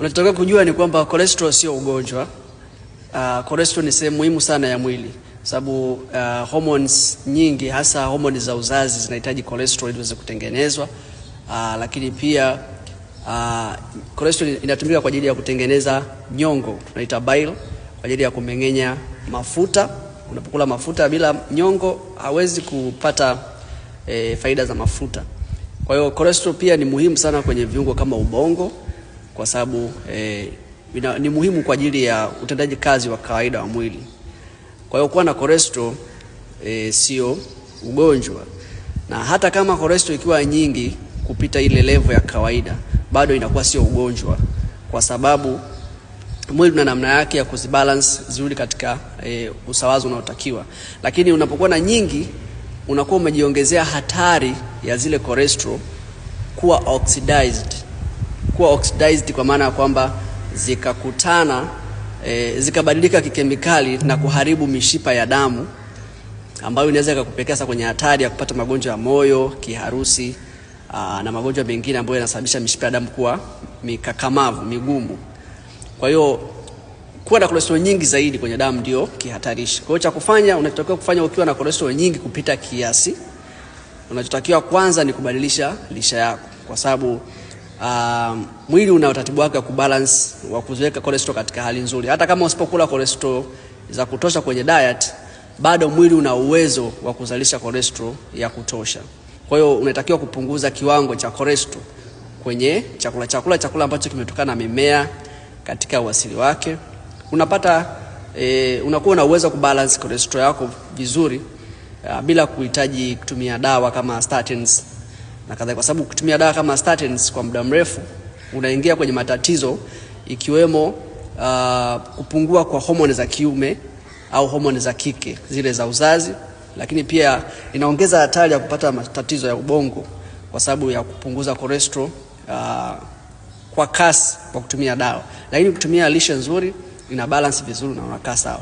Unataka kujua ni kwamba cholesterol sio ugonjwa. Cholesterol ni sehemu muhimu sana ya mwili, sababu hormones nyingi, hasa hormones za uzazi, zinahitaji cholesterol ili ziweze kutengenezwa. Lakini pia cholesterol inatumika kwa ajili ya kutengeneza nyongo, tunaita bile, kwa ajili ya kumeng'enya mafuta. Unapokula mafuta bila nyongo hawezi kupata faida za mafuta. Kwa hiyo cholesterol pia ni muhimu sana kwenye viungo kama ubongo, kwa sababu ni muhimu kwa ajili ya utendaji kazi wa kawaida wa mwili. Kwa hiyo kuwa na cholesterol sio ugonjwa. Na hata kama cholesterol ikiwa nyingi kupita ile level ya kawaida, bado inakuwa sio ugonjwa, kwa sababu mwili una namna yake ya kuzibalance zirudi katika usawazo unaotakiwa. Lakini unapokuwa na nyingi, unakuwa umejiongezea hatari ya zile cholesterol kuwa oxidized. Kuwa oxidized kwa maana ya kwamba zikakutana, zikabadilika kikemikali na kuharibu mishipa ya damu, ambayo inaweza kukupelekea kwenye hatari ya kupata magonjwa ya moyo, kiharusi, na magonjwa mengine ambayo yanasababisha mishipa ya damu kuwa mikakamavu, migumu. Kwa hiyo kuwa na cholesterol nyingi zaidi kwenye damu ndio kihatarishi. Kwa hiyo cha kufanya, unatakiwa kufanya ukiwa na cholesterol nyingi kupita kiasi, unachotakiwa kwanza ni kubadilisha lishe yako, kwa sababu mwili una utaratibu wake wa kubalance, wa kuziweka cholesterol katika hali nzuri. Hata kama usipokula cholesterol za kutosha kwenye diet, bado mwili una uwezo wa kuzalisha cholesterol ya kutosha. Kwa hiyo unatakiwa kupunguza kiwango cha cholesterol kwenye chakula ambacho kimetokana na mimea katika uasili wake. Unapata unakuwa na uwezo kubalance cholesterol yako vizuri, bila kuhitaji kutumia dawa kama statins na kadhalika, kwa sababu kutumia dawa kama statins kwa muda mrefu unaingia kwenye matatizo, ikiwemo kupungua kwa homoni za kiume au homoni za kike, zile za uzazi. Lakini pia inaongeza hatari ya kupata matatizo ya ubongo kwa sababu ya kupunguza cholesterol kwa kasi kwa kutumia dawa. Lakini kutumia lishe nzuri ina balance vizuri na unakaa sawa.